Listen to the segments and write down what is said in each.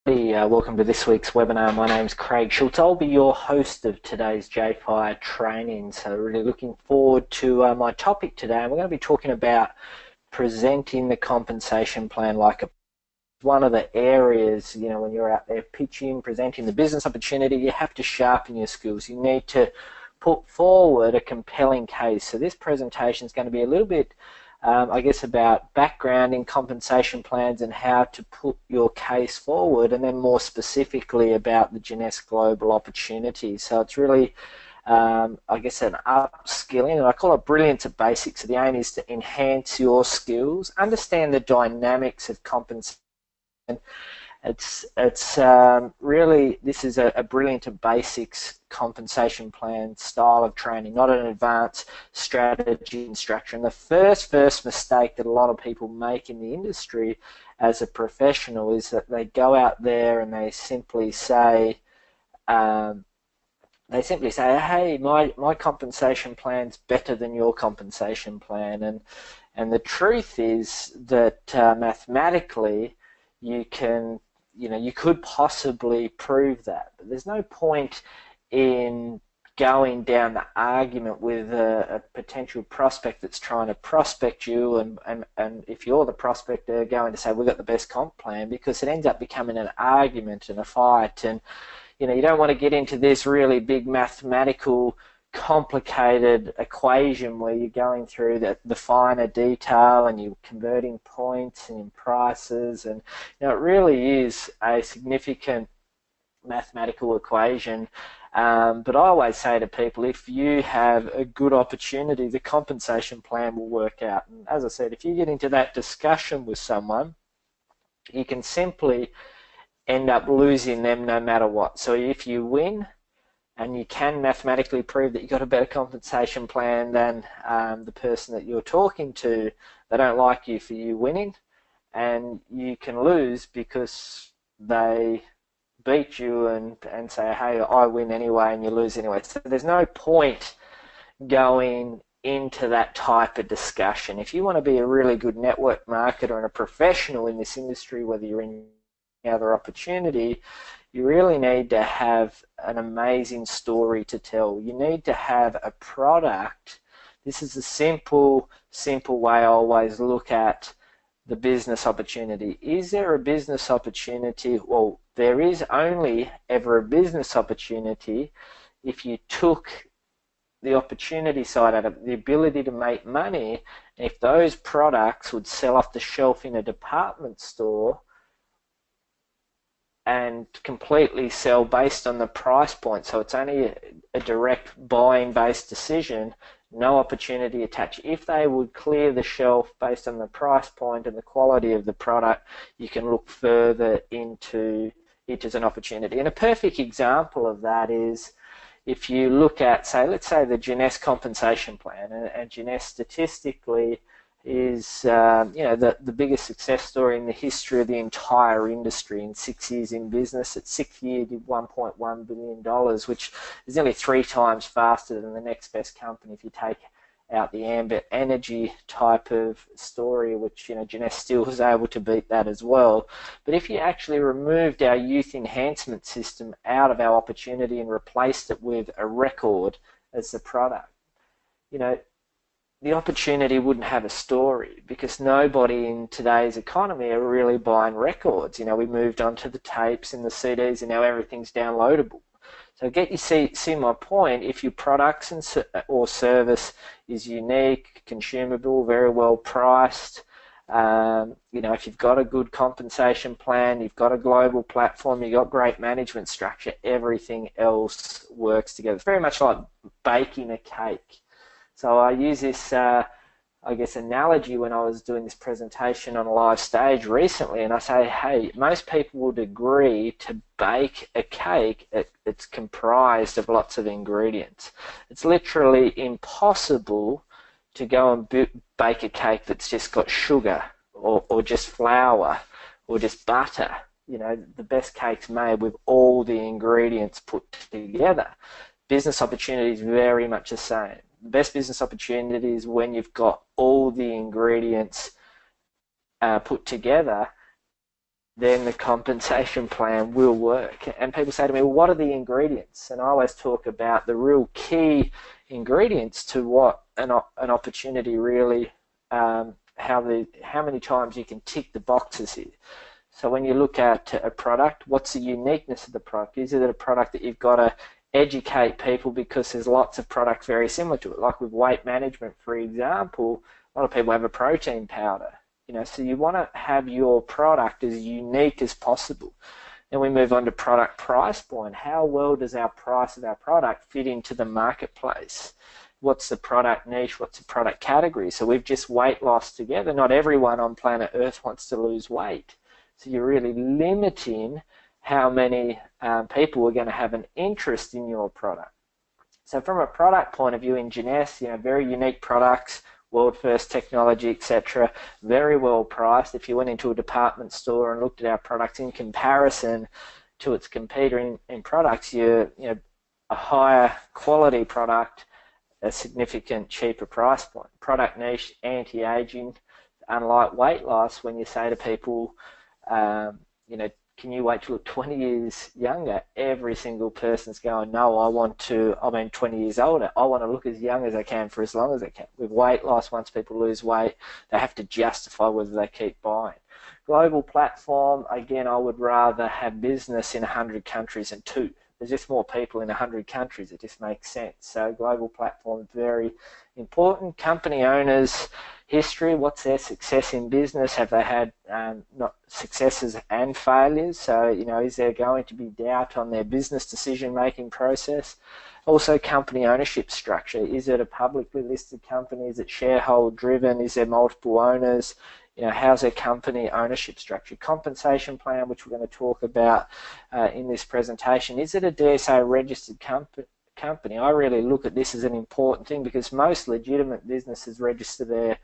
Welcome to this week's webinar. My name's Craig Schultz. I'll be your host of today's JFire training. So really looking forward to my topic today. We're going to be talking about presenting the compensation plan like one of the areas, when you're out there pitching, presenting the business opportunity, you have to sharpen your skills. You need to put forward a compelling case. So this presentation is going to be a little bit about background in compensation plans and how to put your case forward, and then more specifically about the Jeunesse Global opportunity. So it's really, an upskilling, and I call it brilliance at basics. So the aim is to enhance your skills, understand the dynamics of compensation. Really, this is a brilliant at basics compensation plan style of training, not an advanced strategy and structure. And the first mistake that a lot of people make in the industry as a professional is that they go out there and they simply say, hey, my compensation plan's better than your compensation plan. And the truth is that mathematically you could possibly prove that, but there's no point in going down the argument with a potential prospect that's trying to prospect you, and if you're the prospector going to say we've got the best comp plan, because it ends up becoming an argument and a fight. And you don't want to get into this really big mathematical complicated equation where you're going through the finer detail and you're converting points and prices, and it really is a significant mathematical equation. But I always say to people, if you have a good opportunity, the compensation plan will work out. And as I said, if you get into that discussion with someone, you can simply end up losing them no matter what. So if you win, and you can mathematically prove that you've got a better compensation plan than the person that you're talking to, they don't like you for you winning, and you can lose because they beat you and say, hey, I win anyway, and you lose anyway. So there's no point going into that type of discussion. If you want to be a really good network marketer and a professional in this industry, whether you're in other opportunity, you really need to have an amazing story to tell. You need to have a product. This is a simple way I always look at the business opportunity. Is there a business opportunity? Well, there is only ever a business opportunity if you took the opportunity side out of it, the ability to make money. If those products would sell off the shelf in a department store and completely sell based on the price point, so it's only a direct buying based decision, no opportunity attached. If they would clear the shelf based on the price point and the quality of the product, you can look further into it as an opportunity. And a perfect example of that is if you look at, let's say the Jeunesse compensation plan, and Jeunesse statistically is the biggest success story in the history of the entire industry. In 6 years in business, its sixth year did $1.1 billion, which is nearly 3 times faster than the next best company if you take out the Ambit Energy type of story, which Jeunesse still was able to beat that as well. But if you actually removed our youth enhancement system out of our opportunity and replaced it with a record as the product, the opportunity wouldn't have a story, because nobody in today's economy are really buying records. We moved on to the tapes and the CDs, and now everything's downloadable. So see my point. If your products or service is unique, consumable, very well priced, if you've got a good compensation plan, you've got a global platform, you've got great management structure, everything else works together. It's very much like baking a cake. So I use this, analogy when I was doing this presentation on a live stage recently, and I say, hey, most people would agree to bake a cake. It's comprised of lots of ingredients. It's literally impossible to go and bake a cake that's just got sugar or just flour or just butter. The best cake's made with all the ingredients put together. Business opportunity is very much the same. The best business opportunity is when you've got all the ingredients put together then the compensation plan will work. And people say to me, well, what are the ingredients? And I always talk about the real key ingredients to what an opportunity really, how many times you can tick the boxes here. So when you look at a product, what's the uniqueness of the product? Is it a product that you've got to educate people because there's lots of products very similar to it? Like with weight management, for example, a lot of people have a protein powder. So you want to have your product as unique as possible. Then we move on to product price point. How well does our price of our product fit into the marketplace? What's the product niche? What's the product category? So we've just weight loss together. Not everyone on planet Earth wants to lose weight. So you're really limiting how many people are going to have an interest in your product. So from a product point of view in Jeunesse, very unique products, world first technology, etc., very well priced. If you went into a department store and looked at our products in comparison to its competitor in products, you're a higher quality product, a significant cheaper price point. Product niche, anti-aging, unlike weight loss, when you say to people, can you wait to look 20 years younger? Every single person's going, no, I'm 20 years older. I want to look as young as I can for as long as I can. With weight loss, once people lose weight, they have to justify whether they keep buying. Global platform, again, I would rather have business in 100 countries than 2. There's just more people in 100 countries. It just makes sense. So global platform, very important. Company owners, history, what's their success in business? Have they had not successes and failures? So, is there going to be doubt on their business decision-making process? Also, company ownership structure. Is it a publicly listed company? Is it shareholder-driven? Is there multiple owners? How's their company ownership structure? Compensation plan, which we're going to talk about in this presentation. Is it a DSA registered company? I really look at this as an important thing because most legitimate businesses register their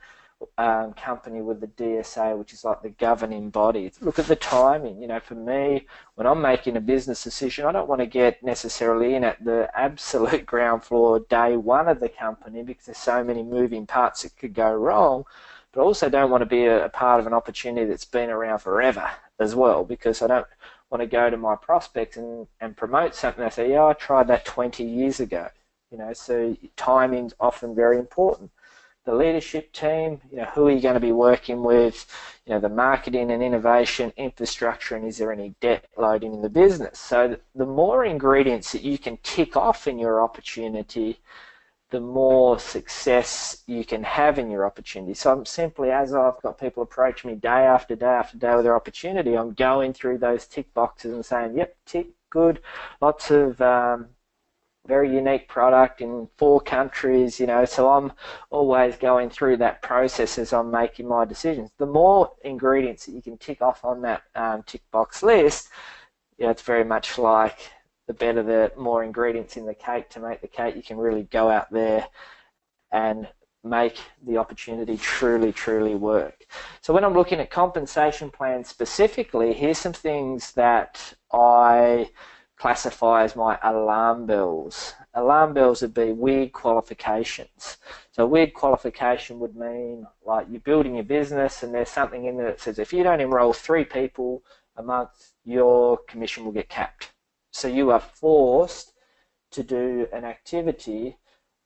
company with the DSA, which is like the governing body. Look at the timing. For me, when I'm making a business decision, I don't want to get necessarily in at the absolute ground floor day one of the company because there's so many moving parts that could go wrong. But I also don't want to be a part of an opportunity that's been around forever as well, because I don't want to go to my prospects and promote something. I say, yeah, I tried that 20 years ago. So timing's often very important. The leadership team, who are you going to be working with? The marketing and innovation, infrastructure, and is there any debt loading in the business? So the more ingredients that you can tick off in your opportunity, the more success you can have in your opportunity. So I'm simply, as I've got people approach me day after day after day with their opportunity, I'm going through those tick boxes and saying, yep, tick, good, lots of very unique product in 4 countries, so I'm always going through that process as I'm making my decisions. The more ingredients that you can tick off on that tick box list, it's very much like the more ingredients in the cake to make the cake. You can really go out there and make the opportunity truly, truly work. So when I'm looking at compensation plans specifically, here's some things that I classify as my alarm bells. Alarm bells would be weird qualifications. So weird qualification would mean like you're building your business and there's something in there that says if you don't enroll 3 people a month, your commission will get capped. So you are forced to do an activity,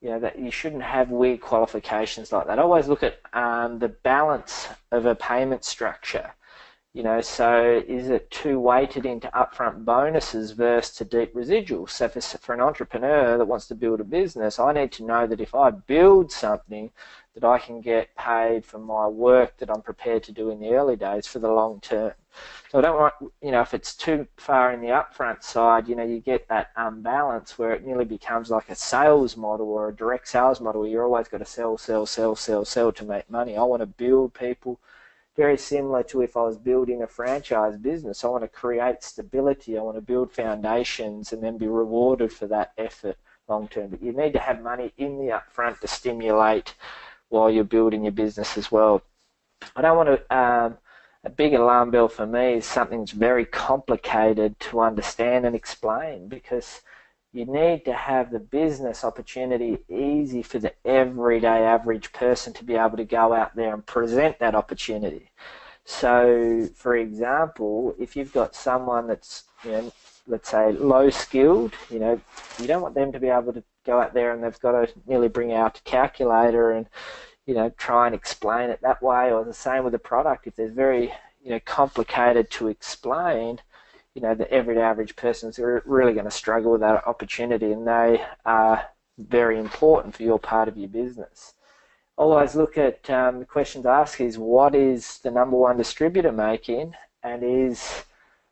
that you shouldn't have weird qualifications like that. I always look at the balance of a payment structure. So is it too weighted into upfront bonuses versus to deep residuals? So for an entrepreneur that wants to build a business, I need to know that if I build something, that I can get paid for my work that I'm prepared to do in the early days for the long term. So I don't want, if it's too far in the upfront side, you get that unbalance where it nearly becomes like a sales model or a direct sales model where you're always got to sell to make money. I want to build people. Very similar to if I was building a franchise business. I want to create stability. I want to build foundations and then be rewarded for that effort long term. But you need to have money in the upfront to stimulate while you're building your business as well. I don't want to, a big alarm bell for me is something that's very complicated to understand and explain, because you need to have the business opportunity easy for the everyday average person to be able to go out there and present that opportunity. So, for example, if you've got someone that's, let's say low skilled, you don't want them to be able to go out there and they've got to nearly bring out a calculator and, try and explain it that way. Or the same with the product. If they're very, complicated to explain, the everyday average person is really going to struggle with that opportunity, and they are very important for your part of your business. Always look at the question to ask is, what is the number one distributor making, and is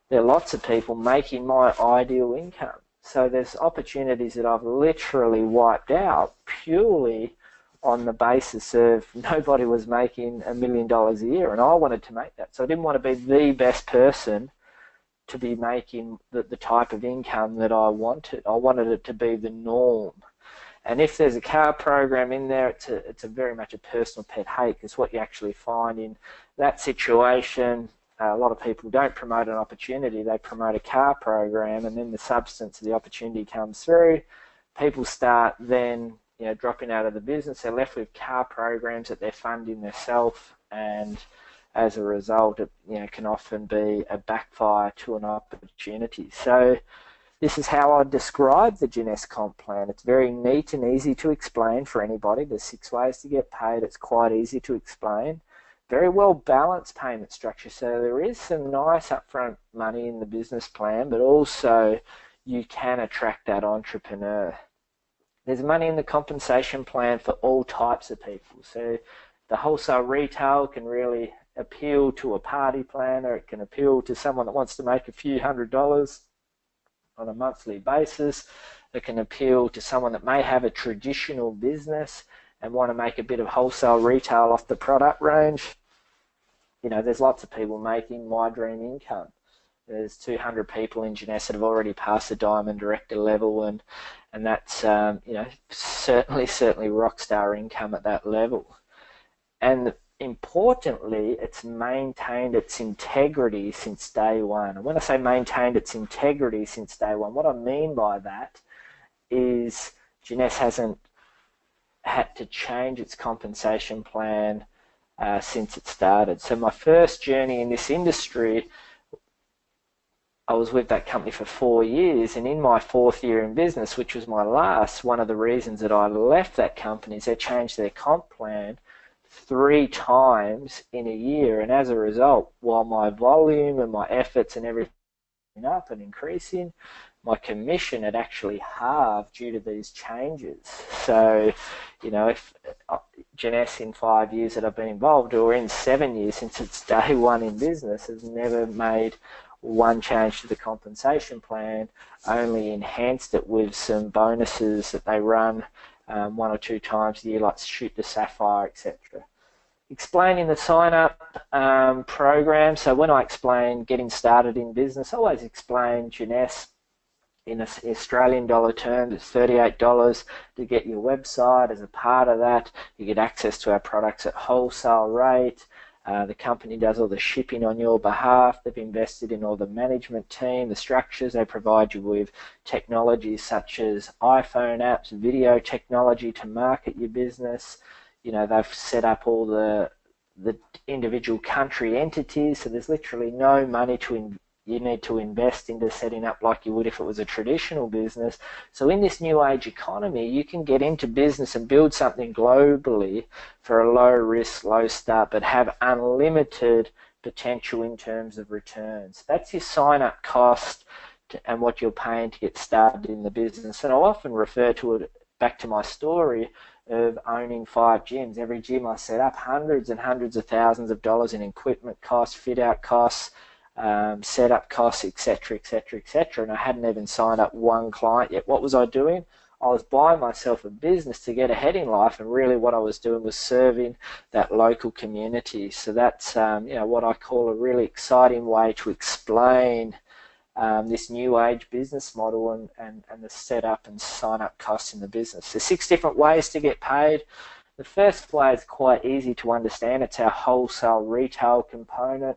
there lots of people making my ideal income? So there's opportunities that I've literally wiped out purely on the basis of nobody was making $1 million a year, and I wanted to make that. So I didn't want to be the best person to be making the type of income that I wanted. I wanted it to be the norm. And if there's a car program in there, it's a very much a personal pet hate, because what you actually find in that situation, a lot of people don't promote an opportunity, they promote a car program, and then the substance of the opportunity comes through. People start then dropping out of the business. They're left with car programs that they're funding themselves, and as a result, it can often be a backfire to an opportunity. So this is how I describe the Jeunesse Comp Plan. It's very neat and easy to explain for anybody. There's 6 ways to get paid. It's quite easy to explain. Very well balanced payment structure. So there is some nice upfront money in the business plan, but also you can attract that entrepreneur. There's money in the compensation plan for all types of people. So the wholesale retail can really appeal to a party planner. It can appeal to someone that wants to make a few $100s on a monthly basis. It can appeal to someone that may have a traditional business and want to make a bit of wholesale retail off the product range. There's lots of people making my dream income. There's 200 people in Jeunesse that have already passed the Diamond Director level, and that's certainly rock star income at that level. And importantly, it's maintained its integrity since day one. And when I say maintained its integrity since day one, what I mean by that is Jeunesse hasn't had to change its compensation plan since it started. So my first journey in this industry, I was with that company for 4 years, and in my 4th year in business, which was my last, one of the reasons that I left that company is they changed their comp plan 3 times in a year, and as a result, while my volume and my efforts and everything up and increasing, my commission had actually halved due to these changes. So, if Jeunesse in 5 years that I've been involved, or in 7 years since its day one in business, has never made one change to the compensation plan, only enhanced it with some bonuses that they run 1 or 2 times a year, like Shoot the Sapphire, etc. Explaining the sign-up program. So when I explain getting started in business, I always explain Jeunesse in Australian dollar terms. It's $38 to get your website. As a part of that, you get access to our products at wholesale rate. The company does all the shipping on your behalf. They've invested in all the management team, the structures. They provide you with technologies such as iPhone apps, video technology to market your business. They've set up all the individual country entities, so there's literally no money you need to invest into setting up like you would if it was a traditional business. So in this new age economy, you can get into business and build something globally for a low risk, low start, but have unlimited potential in terms of returns. That's your sign up cost and what you're paying to get started in the business. And I'll often refer to it back to my story of owning 5 gyms. Every gym I set up, hundreds and hundreds of thousands of dollars in equipment costs, fit out costs, setup costs, etc., etc., etc. And I hadn't even signed up one client yet. What was I doing? I was buying myself a business to get ahead in life, and really what I was doing was serving that local community. So that's what I call a really exciting way to explain this new age business model and the setup and sign up costs in the business. There's 6 different ways to get paid. The first way is quite easy to understand. It's our wholesale retail component.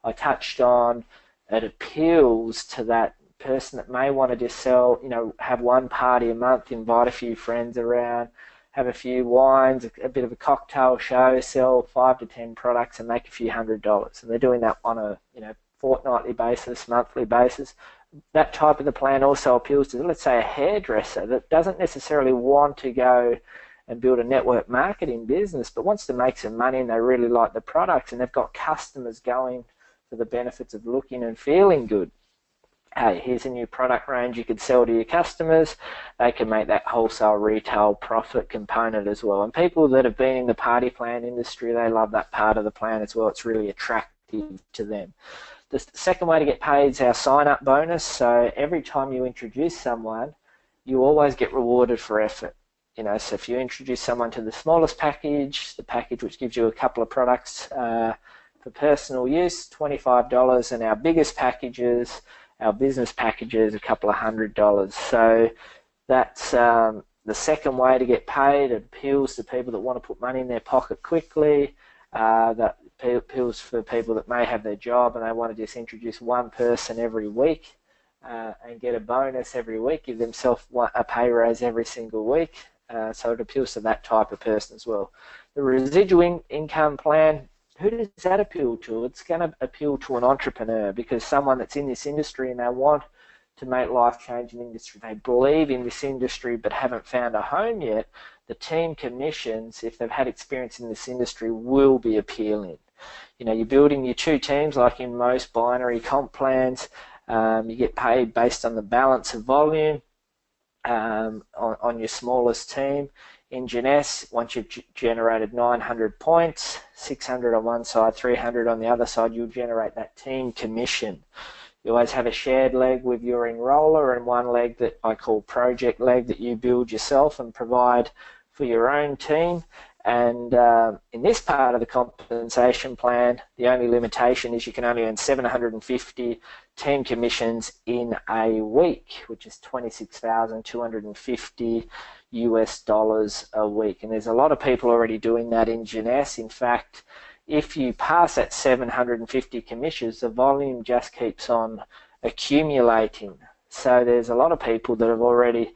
I touched on it appeals to that person that may want to just sell, have one party a month, invite a few friends around, have a few wines, a bit of a cocktail show, sell 5 to 10 products and make a few $100s. And they're doing that on a fortnightly basis, monthly basis. That type of the plan also appeals to, let's say, a hairdresser that doesn't necessarily want to go and build a network marketing business, but wants to make some money and they really like the products and they've got customers going for the benefits of looking and feeling good. Hey, here's a new product range you could sell to your customers. They can make that wholesale retail profit component as well. And people that have been in the party plan industry, they love that part of the plan as well. It's really attractive to them. The second way to get paid is our sign-up bonus. So every time you introduce someone, you always get rewarded for effort. So if you introduce someone to the smallest package, the package which gives you a couple of products for personal use, $25, and our biggest packages, our business packages, a couple of $100. So that's the second way to get paid. It appeals to people that want to put money in their pocket quickly. That appeals for people that may have their job and they want to just introduce one person every week and get a bonus every week, give themselves a pay raise every single week. So it appeals to that type of person as well. The residual income plan, who does that appeal to? It's going to appeal to an entrepreneur, because someone that's in this industry and they want to make life-changing industry, they believe in this industry but haven't found a home yet, the team commissions, if they've had experience in this industry, will be appealing. You're building your two teams like in most binary comp plans. You get paid based on the balance of volume on your smallest team. In Jeunesse, once you've generated 900 points, 600 on one side, 300 on the other side, you'll generate that team commission. You always have a shared leg with your enroller and one leg that I call project leg that you build yourself and provide for your own team. And in this part of the compensation plan, the only limitation is you can only earn 750 team commissions in a week, which is $26,250 a week. And there's a lot of people already doing that in Jeunesse. In fact, if you pass that 750 commissions, the volume just keeps on accumulating. So there's a lot of people that have already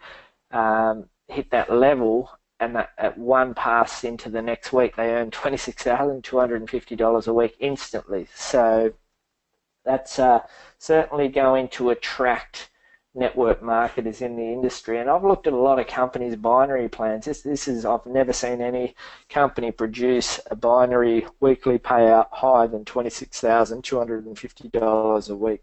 hit that level, and that at one pass into the next week, they earn $26,250 a week instantly. So that's certainly going to attract network marketers in the industry. And I've looked at a lot of companies' binary plans. This is, I've never seen any company produce a binary weekly payout higher than $26,250 a week.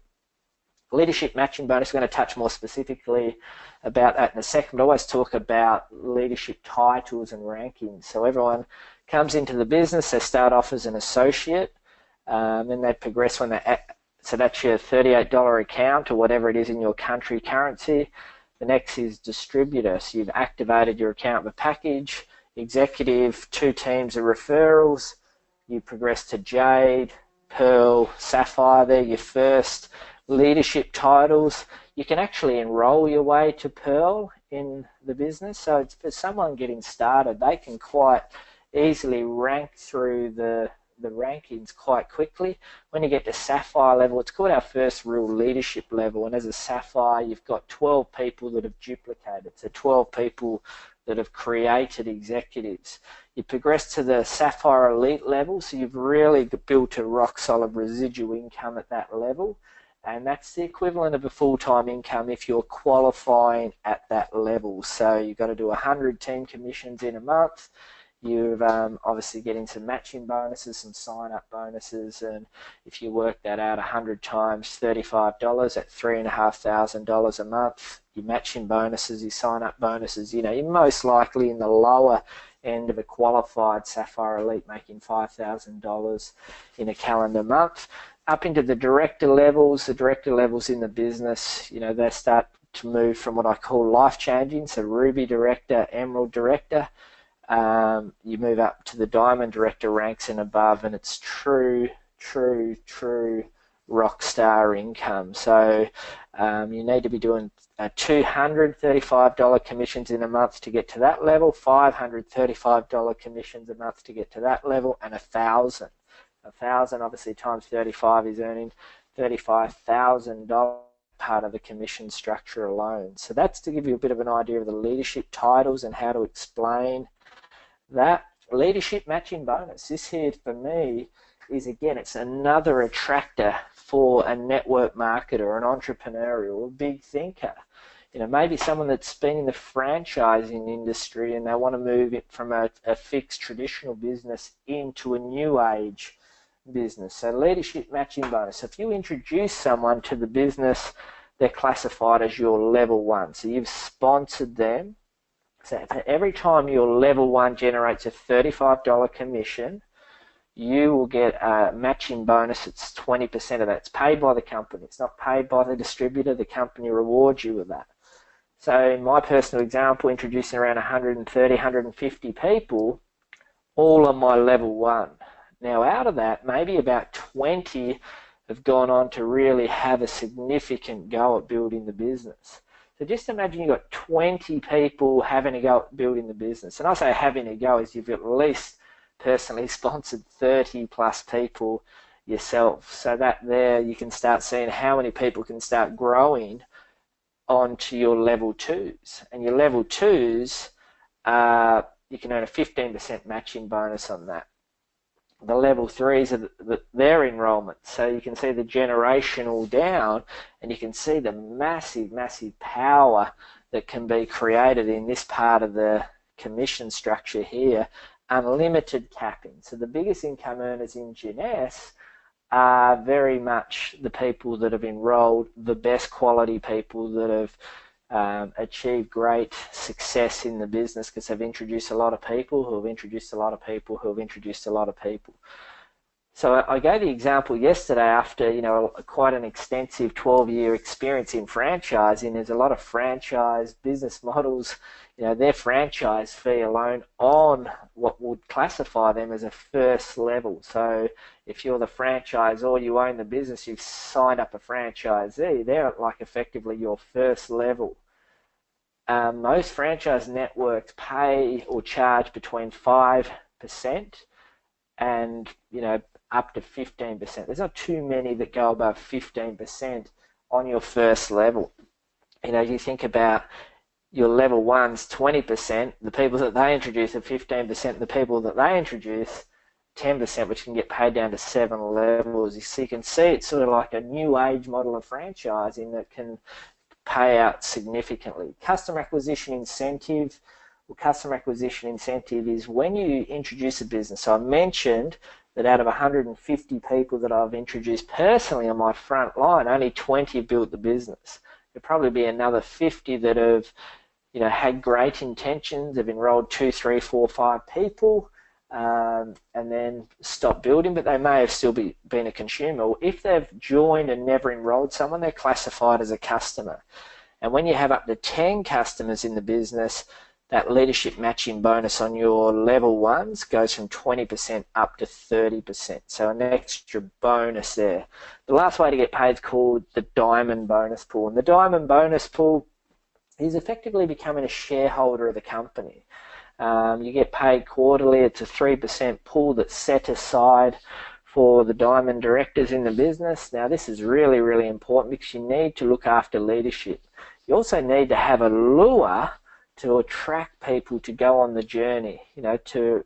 Leadership matching bonus, we're going to touch more specifically about that in a second, but I always talk about leadership titles and rankings. So everyone comes into the business, they start off as an associate, then they progress when so that's your $38 account or whatever it is in your country currency. The next is distributor. So you've activated your account with package, executive, 2 teams of referrals. You progress to Jade, Pearl, Sapphire. They're your first leadership titles. You can actually enroll your way to Pearl in the business. So it's for someone getting started, they can quite easily rank through the rankings quite quickly. When you get to Sapphire level, it's called our first real leadership level. And as a Sapphire, you've got 12 people that have duplicated. So 12 people that have created executives. You progress to the Sapphire Elite level, so you've really built a rock solid residual income at that level. And that's the equivalent of a full-time income if you're qualifying at that level. So you've got to do 100 team commissions in a month. You're obviously getting some matching bonuses, some sign-up bonuses, and if you work that out 100 times $35 at $3,500 a month, your matching bonuses, your sign-up bonuses, you're most likely in the lower end of a qualified Sapphire Elite making $5,000 in a calendar month. Up into the director levels in the business, they start to move from what I call life-changing, so Ruby Director, Emerald Director. You move up to the Diamond Director ranks and above, and it's true rock star income. So you need to be doing $235 commissions in a month to get to that level, $535 commissions a month to get to that level, and $1,000 obviously times 35 is earning $35,000 part of the commission structure alone. So that's to give you a bit of an idea of the leadership titles and how to explain That leadership matching bonus, this here for me is, again, it's another attractor for a network marketer, an entrepreneur, or a big thinker. Maybe someone that's been in the franchising industry and they want to move it from a fixed traditional business into a new age business. So leadership matching bonus. So if you introduce someone to the business, they're classified as your level one. So you've sponsored them. So every time your level one generates a $35 commission, you will get a matching bonus. It's 20% of that. It's paid by the company. It's not paid by the distributor. The company rewards you with that. So in my personal example, introducing around 130, 150 people, all on my level one. Now out of that, maybe about 20 have gone on to really have a significant go at building the business. So just imagine you've got 20 people having a go at building the business. And I say having a go is you've at least personally sponsored 30 plus people yourself. So that there you can start seeing how many people can start growing onto your level twos. And your level twos, you can earn a 15% matching bonus on that. The level threes are their enrollment. So you can see the generational down, and you can see the massive, massive power that can be created in this part of the commission structure here. Unlimited capping. So the biggest income earners in Jeunesse are very much the people that have enrolled the best quality people that have achieved great success in the business because they've introduced a lot of people who have introduced a lot of people who have introduced a lot of people. So I gave the example yesterday after, quite an extensive 12-year experience in franchising. There's a lot of franchise business models, their franchise fee alone on what would classify them as a first level. So if you're the franchisor, you own the business, you've signed up a franchisee, they're like effectively your first level. Most franchise networks pay or charge between 5% and, up to 15%. There's not too many that go above 15% on your first level. You think about your level ones, 20%, the people that they introduce are 15%, the people that they introduce, 10%, which can get paid down to 7 levels. So you can see it's sort of like a new age model of franchising that can pay out significantly. Customer acquisition incentive. Well, customer acquisition incentive is when you introduce a business. So I mentioned that out of 150 people that I've introduced personally on my front line, only 20 have built the business. There'll probably be another 50 that have, had great intentions, have enrolled 2, 3, 4, 5 people, and then stopped building, but they may have still been a consumer. Or if they've joined and never enrolled someone, they're classified as a customer. And when you have up to 10 customers in the business, that leadership matching bonus on your level ones goes from 20% up to 30%. So an extra bonus there. The last way to get paid is called the diamond bonus pool. And the diamond bonus pool is effectively becoming a shareholder of the company. You get paid quarterly. It's a 3% pool that's set aside for the diamond directors in the business. Now this is really, really important because you need to look after leadership. You also need to have a lure to attract people to go on the journey, to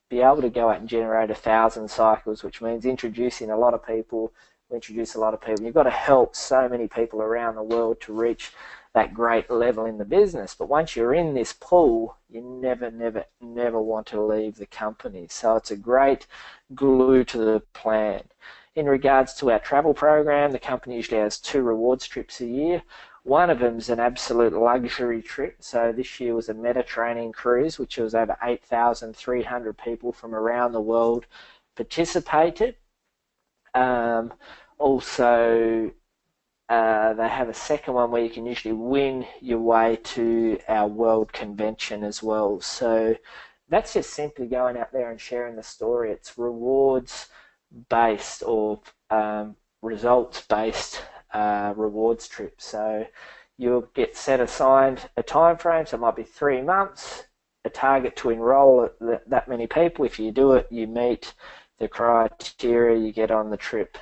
be able to go out and generate 1,000 cycles, which means introducing a lot of people. You've got to help so many people around the world to reach that great level in the business. But once you're in this pool, you never, never, never want to leave the company. So it's a great glue to the plan. In regards to our travel program, the company usually has 2 rewards trips a year. One of them is an absolute luxury trip. So this year was a Mediterranean cruise, which was over 8,300 people from around the world participated. Also, they have a second one where you can usually win your way to our world convention as well. So that's just simply going out there and sharing the story. It's rewards based or results based rewards trip. So you'll get set aside a time frame, so it might be 3 months, a target to enroll that many people. If you do it, you meet the criteria, you get on the trip.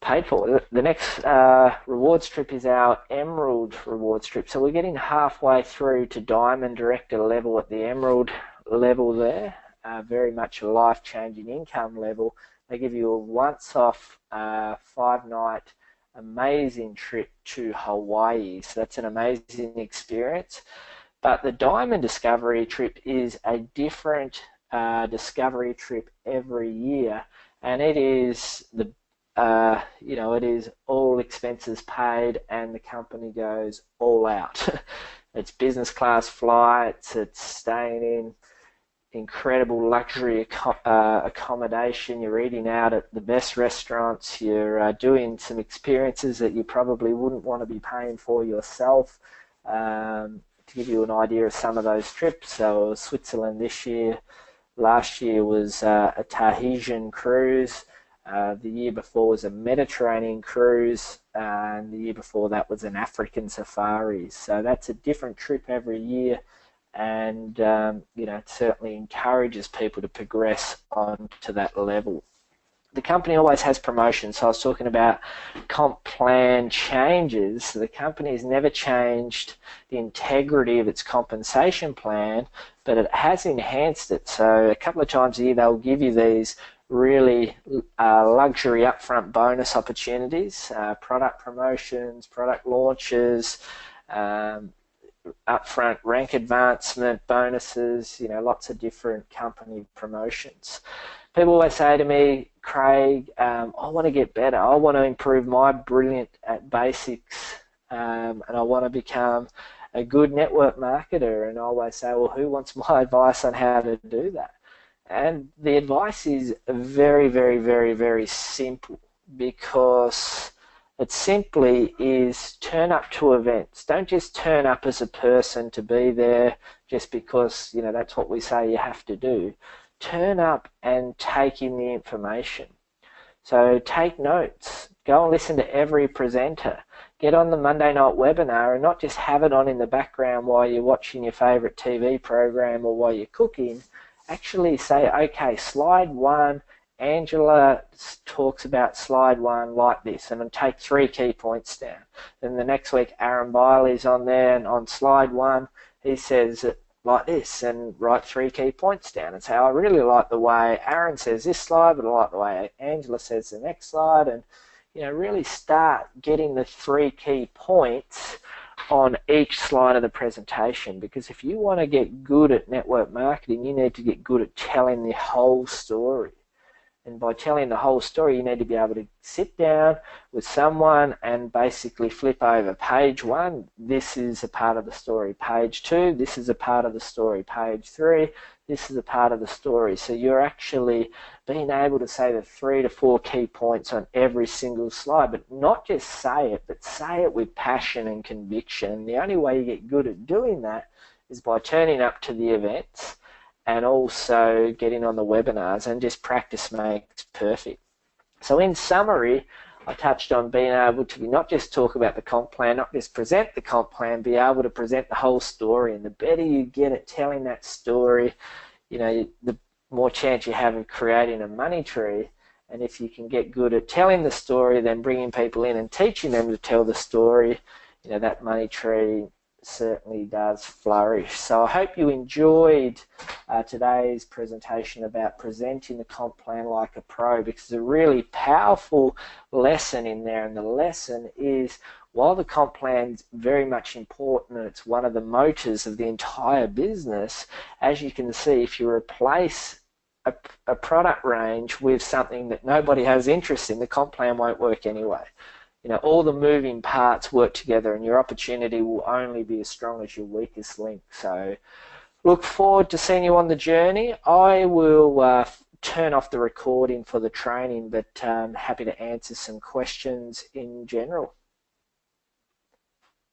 paid for. The next rewards trip is our Emerald rewards trip. So we're getting halfway through to Diamond Director level at the Emerald level there. Very much a life-changing income level. They give you a once-off 5-night amazing trip to Hawaii. So that's an amazing experience. But the Diamond Discovery trip is a different discovery trip every year, and it is the it is all expenses paid, and the company goes all out. It's business class flights, it's staying in incredible luxury accommodation, you're eating out at the best restaurants, you're doing some experiences that you probably wouldn't want to be paying for yourself. To give you an idea of some of those trips, so Switzerland this year, last year was a Tahitian cruise, the year before was a Mediterranean cruise, and the year before that was an African safari. So that's a different trip every year, and it certainly encourages people to progress on to that level. The company always has promotions. So I was talking about comp plan changes. The company has never changed the integrity of its compensation plan, but it has enhanced it. So a couple of times a year they'll give you these really luxury upfront bonus opportunities, product promotions, product launches, upfront rank advancement bonuses, lots of different company promotions. People always say to me, Craig, I want to get better. I want to improve my brilliant at basics, and I want to become a good network marketer. And I always say, well, who wants my advice on how to do that? And the advice is very, very, very, very simple, because it simply is turn up to events. Don't just turn up as a person to be there just because, that's what we say you have to do. Turn up and take in the information. So take notes. Go and listen to every presenter. Get on the Monday night webinar and not just have it on in the background while you're watching your favourite TV program or while you're cooking. Actually say, okay, slide 1, Angela talks about slide 1 like this, and then take 3 key points down. Then the next week Aaron Biley's on there, and on slide 1 he says it like this, and write 3 key points down and say, I really like the way Aaron says this slide, but I like the way Angela says the next slide, and really start getting the 3 key points on each slide of the presentation. Because if you want to get good at network marketing, you need to get good at telling the whole story. And by telling the whole story, you need to be able to sit down with someone and basically flip over page 1, this is a part of the story. Page 2, this is a part of the story. Page 3, this is a part of the story. So you're actually being able to say the 3 to 4 key points on every single slide, but not just say it, but say it with passion and conviction. And the only way you get good at doing that is by turning up to the events and also getting on the webinars, and just practice makes perfect. So in summary, I touched on being able to not just talk about the comp plan, not just present the comp plan, be able to present the whole story. And the better you get at telling that story, the more chance you have of creating a money tree. And if you can get good at telling the story, then bringing people in and teaching them to tell the story, that money tree certainly does flourish. So I hope you enjoyed today's presentation about presenting the comp plan like a pro, because it's a really powerful lesson in there. And the lesson is, while the comp plan's very much important and it's one of the motors of the entire business, as you can see, if you replace a product range with something that nobody has interest in, the comp plan won't work anyway. All the moving parts work together, and your opportunity will only be as strong as your weakest link. So look forward to seeing you on the journey. I will turn off the recording for the training, but happy to answer some questions in general.